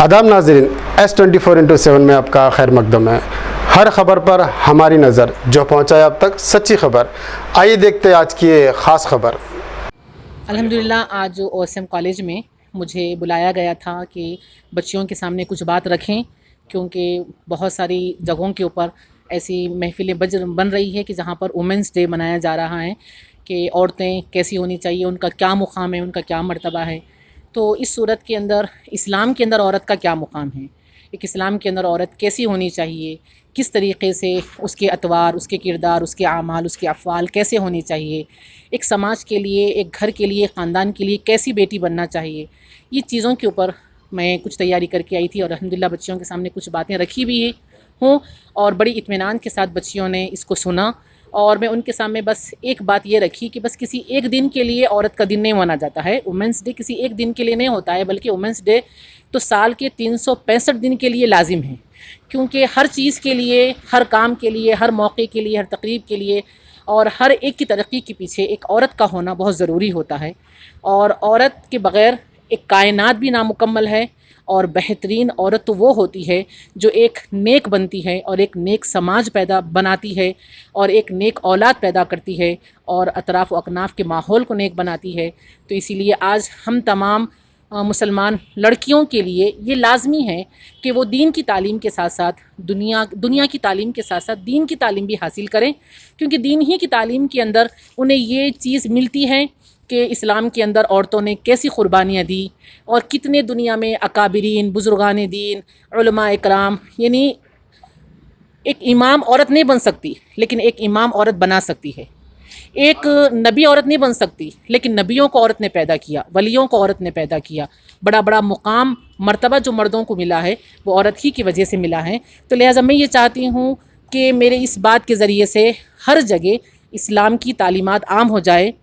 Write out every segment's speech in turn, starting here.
आदाब नाज़रीन, S24x7 में आपका खैर मकदम है। हर खबर पर हमारी नज़र जो पहुँचाए अब तक सच्ची खबर। आइए देखते हैं आज की ये ख़ास खबर। अल्हम्दुलिल्लाह आज OSM कॉलेज में मुझे बुलाया गया था कि बच्चियों के सामने कुछ बात रखें, क्योंकि बहुत सारी जगहों के ऊपर ऐसी महफ़िलें बन रही है कि जहाँ पर वुमेंस डे मनाया जा रहा है कि औरतें कैसी होनी चाहिए, उनका क्या मुक़ाम है, उनका क्या मर्तबा है। तो इस सूरत के अंदर इस्लाम के अंदर औरत का क्या मुक़ाम है, एक इस्लाम के अंदर औरत कैसी होनी चाहिए, किस तरीक़े से उसके अतवार, उसके किरदार, उसके आमाल, उसके अफ़आल कैसे होनी चाहिए, एक समाज के लिए, एक घर के लिए, ख़ानदान के लिए कैसी बेटी बनना चाहिए। ये चीज़ों के ऊपर मैं कुछ तैयारी करके आई थी और अल्हम्दुलिल्लाह बच्चियों के सामने कुछ बातें रखी भी हूँ और बड़ी इत्मीनान के साथ बच्चियों ने इसको सुना। और मैं उनके सामने बस एक बात ये रखी कि बस किसी एक दिन के लिए औरत का दिन नहीं माना जाता है। वुमेंस डे किसी एक दिन के लिए नहीं होता है, बल्कि वुमेंस डे तो साल के 365 दिन के लिए लाजिम है, क्योंकि हर चीज़ के लिए, हर काम के लिए, हर मौके के लिए, हर तकरीब के लिए और हर एक की तरक्की के पीछे एक औरत का होना बहुत ज़रूरी होता है। और औरत के बग़ैर एक कायनात भी नामुकम्मल है। और बेहतरीन औरत तो वो होती है जो एक नेक बनती है और एक नेक समाज बनाती है और एक नेक औलाद पैदा करती है और अतराफ़ व अकनाफ़ के माहौल को नेक बनाती है। तो इसीलिए आज हम तमाम मुसलमान लड़कियों के लिए ये लाज़मी है कि वो दीन की तालीम के साथ साथ दुनिया की तालीम के साथ साथ दीन की तालीम भी हासिल करें, क्योंकि दीन ही की तालीम के अंदर उन्हें ये चीज़ मिलती है कि इस्लाम के अंदर औरतों ने कैसी क़ुरबानियाँ दी और कितने दुनिया में अकाबिरीन, बुज़ुर्गान दीन, उलमा इकराम, यानी एक इमाम औरत नहीं बन सकती लेकिन एक इमाम औरत बना सकती है। एक नबी औरत नहीं बन सकती लेकिन नबियों को औरत ने पैदा किया, वलियों को औरत ने पैदा किया। बड़ा बड़ा मुकाम, मर्तबा जो मर्दों को मिला है वो औरत ही की वजह से मिला है। तो लिहाजा मैं ये चाहती हूँ कि मेरे इस बात के ज़रिए से हर जगह इस्लाम की तालीमात आम हो जाए,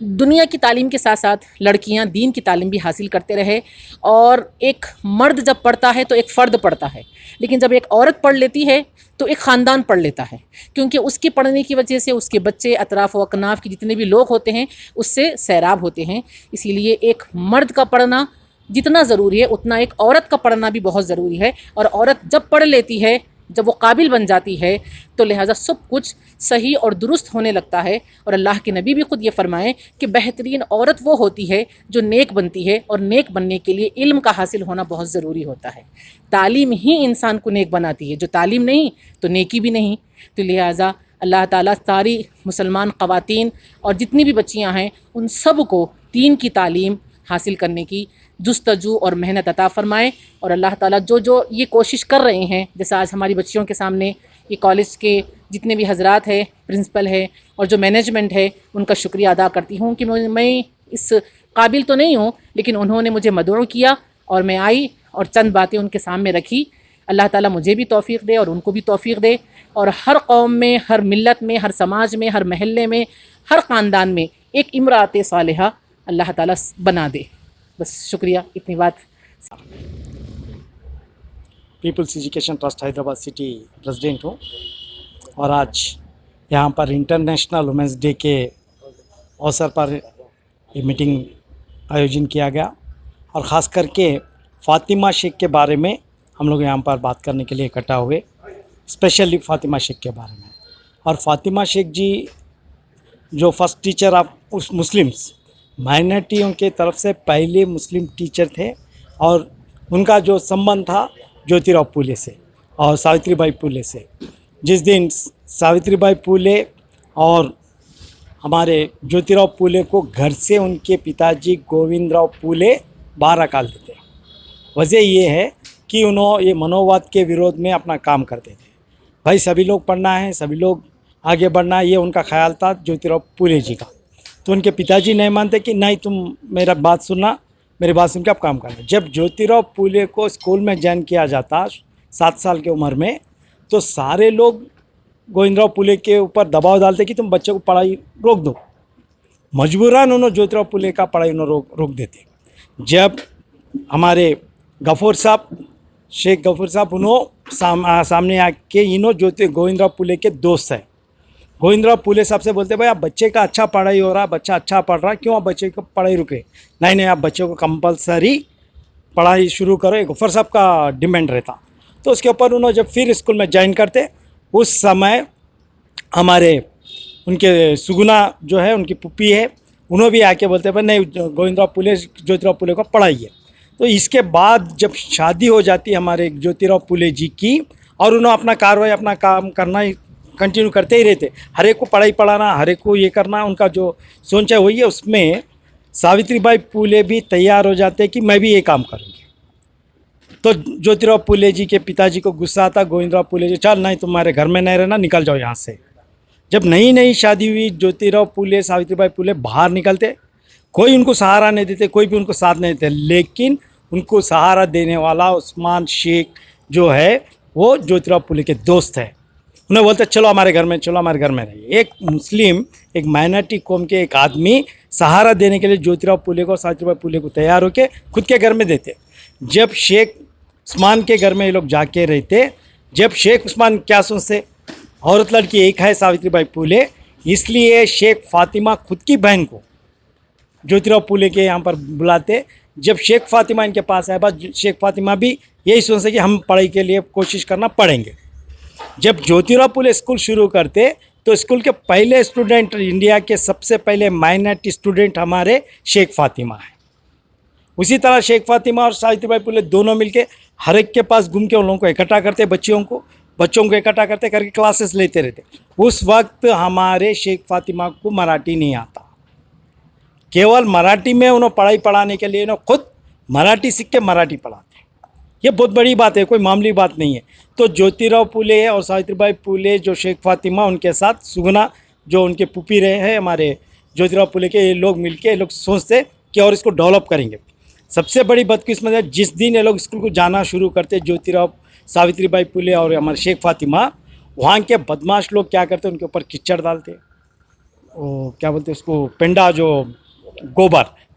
दुनिया की तालीम के साथ साथ लड़कियां दीन की तालीम भी हासिल करते रहे। और एक मर्द जब पढ़ता है तो एक फ़र्द पढ़ता है, लेकिन जब एक औरत पढ़ लेती है तो एक ख़ानदान पढ़ लेता है, क्योंकि उसके पढ़ने की वजह से उसके बच्चे, अतराफ़ व अकनाफ़ के जितने भी लोग होते हैं उससे सैराब होते हैं। इसीलिए एक मर्द का पढ़ना जितना ज़रूरी है उतना एक औरत का पढ़ना भी बहुत ज़रूरी है। और औरत जब पढ़ लेती है, जब वो काबिल बन जाती है, तो लिहाजा सब कुछ सही और दुरुस्त होने लगता है। और अल्लाह के नबी भी ख़ुद ये फ़रमाएँ कि बेहतरीन औरत वो होती है जो नेक बनती है, और नेक बनने के लिए इल्म का हासिल होना बहुत ज़रूरी होता है। तालीम ही इंसान को नेक बनाती है, जो तालीम नहीं तो नेकी भी नहीं। तो लिहाजा अल्लाह ताला सारी मुसलमान ख़वातीन और जितनी भी बच्चियाँ हैं उन सब को दीन की तालीम हासिल करने की जुस्तजू और मेहनत अता फ़रमाए। और अल्लाह ताला जो जो ये कोशिश कर रहे हैं, जैसे आज हमारी बच्चियों के सामने ये कॉलेज के जितने भी हजरात हैं, प्रिंसिपल है और जो मैनेजमेंट है, उनका शुक्रिया अदा करती हूँ कि मैं इस काबिल तो नहीं हूँ, लेकिन उन्होंने मुझे मदऊ किया और मैं आई और चंद बातें उनके सामने रखी। अल्लाह ताला मुझे भी तौफ़ीक़ दे और उनको भी तौफ़ीक़ दे, और हर कौम में, हर मिल्लत में, हर समाज में, हर महल्ले में, हर ख़ानदान में एक इमरात सालिहा अल्लाह ताला बना दे। बस शुक्रिया, इतनी बात। Peoples education trust Hyderabad city president हूँ, और आज यहाँ पर इंटरनेशनल वुमेंस डे के अवसर पर ये मीटिंग आयोजन किया गया, और ख़ास करके फ़ातिमा शेख के बारे में हम लोग यहाँ पर बात करने के लिए इकट्ठा हुए, स्पेशली फ़ातिमा शेख के बारे में। और फ़ातिमा शेख जी जो फर्स्ट टीचर ऑफ उस मुस्लिम्स माइनॉरिटियों के तरफ से पहले मुस्लिम टीचर थे, और उनका जो संबंध था ज्योतिराव फूले से और सावित्रीबाई फूले से। जिस दिन सावित्रीबाई फूले और हमारे ज्योतिराव फूले को घर से उनके पिताजी गोविंदराव फूले बाहर निकाल देते, वजह ये है कि उन्होंने ये मनोवाद के विरोध में अपना काम करते थे। भाई सभी लोग पढ़ना है, सभी लोग आगे बढ़ना है, ये उनका ख्याल था ज्योतिराव फूले जी का। तो उनके पिताजी नहीं मानते कि नहीं, तुम मेरा बात सुनना, मेरी बात सुन के आप काम करना। जब ज्योतिराव फूले को स्कूल में ज्वाइन किया जाता 7 साल की उम्र में, तो सारे लोग गोविंदराव फूले के ऊपर दबाव डालते कि तुम बच्चे को पढ़ाई रोक दो। मजबूरन उन्होंने ज्योतिराव फूले का पढ़ाई उन्होंने रोक देते। जब हमारे गफूर साहब, शेख गफूर साहब, उन्होंने सामने आके इन्हों गोविंदराव फूले के दोस्त हैं, गोविंदराव फूले साहब से बोलते भाई आप बच्चे का अच्छा पढ़ाई हो रहा, बच्चा अच्छा पढ़ रहा, क्यों आप बच्चे को पढ़ाई रुके? नहीं, आप बच्चे को कंपलसरी पढ़ाई शुरू करो, एक गफ्फर साहब का डिमांड रहता। तो उसके ऊपर उन्होंने जब फिर स्कूल में ज्वाइन करते, उस समय हमारे उनके सुगुना जो है उनकी पुप्पी है, उन्होंने भी आके बोलते पर नहीं गोविंदराव फुले ज्योतिराव फुले को पढ़ाइए। तो इसके बाद जब शादी हो जाती है हमारे ज्योतिराव फुले जी की, और उन्होंने अपना कार्रवाई अपना काम करना कंटिन्यू करते ही रहते, हर एक को पढ़ाई पढ़ाना, हर एक को ये करना, उनका जो सोच है वही है। उसमें सावित्रीबाई फुले भी तैयार हो जाते कि मैं भी ये काम करूँगी। तो ज्योतिराव फुले जी के पिताजी को गुस्सा आता, गोविंदराव फुले जी चल नहीं तुम्हारे घर में नहीं रहना, निकल जाओ यहाँ से। जब नई नई शादी हुई, ज्योतिराव फुले सावित्रीबाई फुले बाहर निकलते, कोई उनको सहारा नहीं देते, कोई भी उनको साथ नहीं देते, लेकिन उनको सहारा देने वाला उस्मान शेख जो है वो ज्योतिराव फुले के दोस्त है। उन्हें बोलते चलो हमारे घर में, चलो हमारे घर में रहिए। एक मुस्लिम, एक माइनॉरिटी कौम के एक आदमी सहारा देने के लिए ज्योतिराव फुले को, सावित्रीबाई फुले को तैयार होकर खुद के घर में देते। जब शेख उस्मान के घर में ये लोग जाके रहते, जब शेख उस्मान क्या सोचते, औरत लड़की एक है सावित्रीबाई फुले, इसलिए शेख फातिमा खुद की बहन को ज्योतिराव फुले के यहाँ पर बुलाते। जब शेख फातिमा इनके पास आए, बस शेख फातिमा भी यही सोचते कि हम पढ़ाई के लिए कोशिश करना पड़ेंगे। जब ज्योतिराव फुले स्कूल शुरू करते तो स्कूल के पहले स्टूडेंट, इंडिया के सबसे पहले माइनॉरिटी स्टूडेंट हमारे शेख फातिमा है। उसी तरह शेख फातिमा और सावित्रीबाई फुले दोनों मिलके हर एक के पास घूम के उन लोगों को इकट्ठा करते, बच्चों को इकट्ठा करते करके क्लासेस लेते रहते। उस वक्त हमारे शेख फातिमा को मराठी नहीं आता, केवल मराठी में उन्होंने पढ़ाई पढ़ाने के लिए उन्होंने खुद मराठी सीख के मराठी पढ़ाते। ये बहुत बड़ी बात है, कोई मामूली बात नहीं है। तो ज्योतिराव फुले और सावित्रीबाई फुले जो शेख फातिमा, उनके साथ सुगना जो उनके पुपी रहे हैं हमारे ज्योतिराव फुले के, ये लोग मिलके ये लोग सोचते कि और इसको डेवलप करेंगे। सबसे बड़ी बदकिस्मत है, जिस दिन ये लोग स्कूल को जाना शुरू करते, ज्योतिराव सावित्रीबाई फुले और हमारे शेख फातिमा, वहाँ के बदमाश लोग क्या करते, उनके ऊपर कीचड़ डालते, वो क्या बोलते उसको, पेंडा जो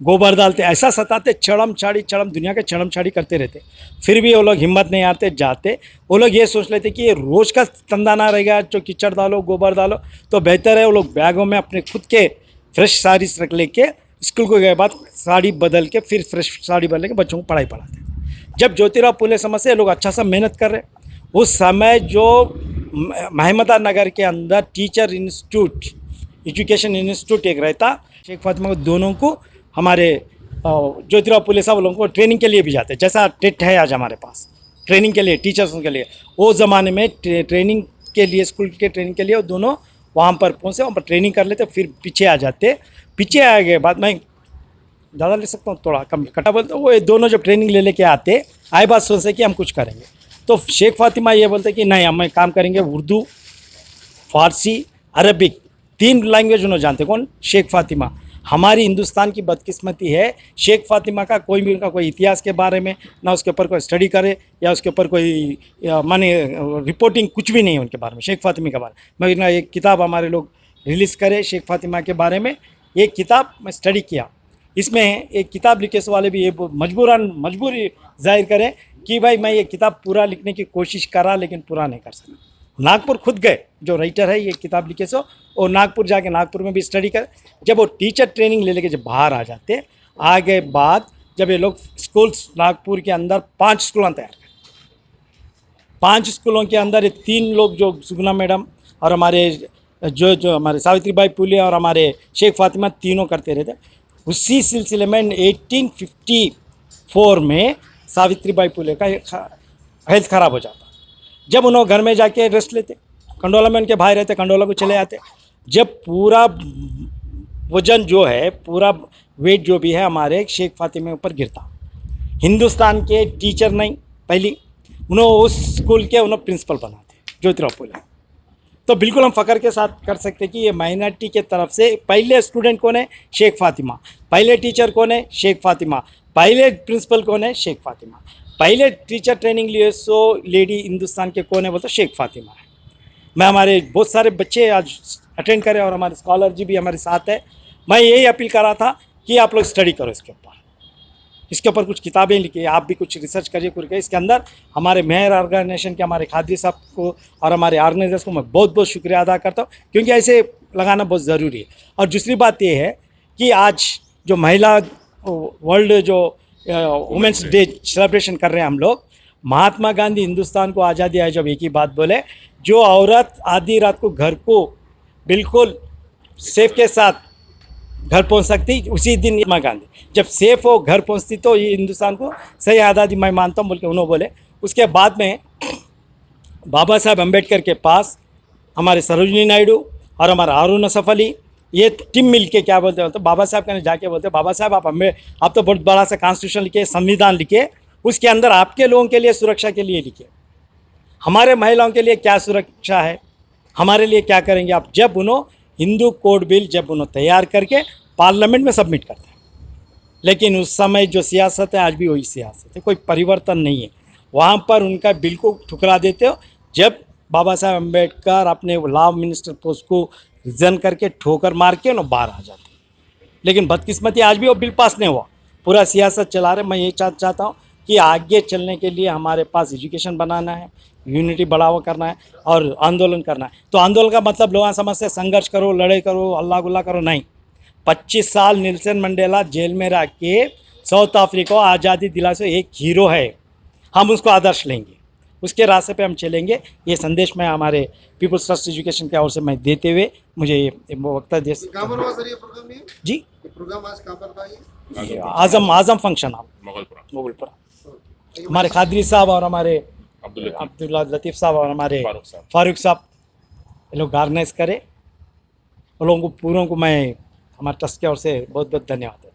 गोबर डालते, ऐसा सताते, छड़म दुनिया के छड़म छाड़ी करते रहते। फिर भी वो लोग हिम्मत नहीं आते, जाते। वो लोग ये सोच लेते कि ये रोज़ का धंधा ना रहेगा, जो कीचड़ डालो गोबर डालो, तो बेहतर है वो लोग बैगों में अपने खुद के फ्रेश साड़ीज रख लेके स्कूल को गए बाद साड़ी बदल के, फिर फ्रेश साड़ी बदल के बच्चों को पढ़ाई पढ़ाते। जब ज्योतिराव फुले समझते लोग अच्छा सा मेहनत कर रहे, उस समय जो महमदा नगर के अंदर टीचर इंस्टीट्यूट, एजुकेशन इंस्टीट्यूट एक रहता, शेख फातिमा को दोनों को हमारे ज्योतिराव फुले साहब लोगों को ट्रेनिंग के लिए भी जाते, जैसा टेट है आज हमारे पास ट्रेनिंग के लिए, टीचर्स के लिए। वो ज़माने में ट्रेनिंग के लिए, स्कूल के ट्रेनिंग के लिए वो दोनों वहाँ पर पहुँचे, वहाँ पर ट्रेनिंग कर लेते, फिर पीछे आ जाते। पीछे आ गए बाद में ज़्यादा ले सकता हूँ, थोड़ा कम कटा बोलते, वो दोनों जब ट्रेनिंग ले लेके आते, आए बात सोचते कि हम कुछ करेंगे। तो शेख फातिमा ये बोलते कि नहीं, हम काम करेंगे उर्दू, फारसी, अरबिक, 3 लैंग्वेज उन्होंने जानते। कौन? शेख फातिमा। हमारी हिंदुस्तान की बदकिस्मती है, शेख फातिमा का कोई भी, उनका कोई इतिहास के बारे में ना उसके ऊपर कोई स्टडी करे, या उसके ऊपर कोई माने रिपोर्टिंग कुछ भी नहीं है उनके बारे में, शेख फातिमा के बारे में। मैं एक किताब हमारे लोग रिलीज़ करे शेख फातिमा के बारे में, ये किताब मैं स्टडी किया। इसमें एक किताब लिखे वाले भी ये मजबूरी जाहिर करें कि भाई मैं ये किताब पूरा लिखने की कोशिश करा, लेकिन पूरा नहीं कर सका। नागपुर खुद गए, जो राइटर है ये किताब लिखे सो, और नागपुर जाके नागपुर में भी स्टडी कर, जब वो टीचर ट्रेनिंग ले लेके जब बाहर आ जाते, आगे बाद जब ये लोग स्कूल्स नागपुर के अंदर 5 स्कूलों तैयार कर, 5 स्कूलों के अंदर ये 3 लोग जो सुगना मैडम और हमारे जो हमारे सावित्रीबाई फुले और हमारे शेख फातिमा तीनों करते रहते। उसी सिलसिले में 1854 में सावित्रीबाई फुले का हेल्थ ख़राब हो जाता। जब उन्होंने घर में जाके रेस्ट लेते, कंडोला में उनके भाई रहते, कंडोला को चले आते। जब पूरा वजन जो है, पूरा वेट जो भी है हमारे शेख फातिमा ऊपर गिरता। हिंदुस्तान के टीचर नहीं, पहली उन्होंने उस स्कूल के उन्होंने प्रिंसिपल बनाते ज्योतिराव फुले। तो बिल्कुल हम फ़ख्र के साथ कर सकते कि ये माइनॉरिटी के तरफ से पहले स्टूडेंट कौन है? शेख फातिमा। पहले टीचर कौन है? शेख फातिमा। पहले प्रिंसिपल कौन है? शेख फातिमा। पहले टीचर ट्रेनिंग लिए सो लेडी हिंदुस्तान के कौन है? बोलते शेख फातिमा है। मैं हमारे बहुत सारे बच्चे आज अटेंड करें और हमारे स्कॉलर जी भी हमारे साथ है। मैं यही अपील कर रहा था कि आप लोग स्टडी करो इसके ऊपर कुछ किताबें लिखिए, आप भी कुछ रिसर्च करिए करके। इसके अंदर हमारे मेहर ऑर्गेनाइजेशन के हमारे खादी साहब को और हमारे ऑर्गेनाइजर्स को मैं बहुत बहुत शुक्रिया अदा करता हूँ, क्योंकि ऐसे लगाना बहुत ज़रूरी है। और दूसरी बात ये है कि आज जो महिला वर्ल्ड जो वुमेंस डे सेलिब्रेशन कर रहे हैं हम लोग। महात्मा गांधी हिंदुस्तान को आज़ादी आई जब एक ही बात बोले, जो औरत आधी रात को घर को बिल्कुल सेफ के साथ घर पहुंच सकती, उसी दिन महात्मा गांधी जब सेफ हो घर पहुंचती तो ये हिंदुस्तान को सही आज़ादी मैं मानता हूँ बोल के उन्होंने बोले। उसके बाद में बाबा साहब अम्बेडकर के पास हमारे सरोजिनी नायडू और हमारा हारून असफ अली ये टीम मिल के क्या बोलते हैं, तो बाबा साहब के जाके बोलते बाबा साहब आप तो बहुत बड़ा सा कॉन्स्टिट्यूशन लिखे, संविधान लिखे, उसके अंदर आपके लोगों के लिए सुरक्षा के लिए लिखे, हमारे महिलाओं के लिए क्या सुरक्षा है, हमारे लिए क्या करेंगे आप। जब उन्होंने हिंदू कोड बिल जब उन्होंने तैयार करके पार्लियामेंट में सबमिट करते हैं, लेकिन उस समय जो सियासत है आज भी वही सियासत है, कोई परिवर्तन नहीं है। वहाँ पर उनका बिल को ठुकरा देते हो। जब बाबा साहब अम्बेडकर अपने लॉ मिनिस्टर पोस्ट को रिजाइन करके ठोकर मार के ना बाहर आ जाते, लेकिन बदकिस्मती आज भी वो बिल पास नहीं हुआ। पूरा सियासत चला रहे। मैं ये चाहता हूँ कि आगे चलने के लिए हमारे पास एजुकेशन बनाना है, यूनिटी बढ़ावा करना है और आंदोलन करना है। तो आंदोलन का मतलब लोग समझते संघर्ष करो, लड़ाई करो, अल्लाह गुल्ला करो, नहीं। 25 साल नेल्सन मंडेला जेल में रह के साउथ अफ्रीका को आज़ादी दिला से एक हीरो है, हम उसको आदर्श लेंगे, उसके रास्ते पे हम चलेंगे। ये संदेश मैं हमारे पीपल्स ट्रस्ट एजुकेशन की ओर से मैं देते हुए मुझे ये वक्ता दे जी प्रोग्राम आज कहाँ पर था ये? आज़म फंक्शन हॉल मोगलपुरा। हमारे खादरी साहब और हमारे अब्दुल्ला लतीफ़ साहब और हमारे फारूक साहब ये लोग ऑर्गेनाइज करे। उन लोगों को पूरों को मैं हमारे ट्रस्ट की ओर से बहुत बहुत धन्यवाद।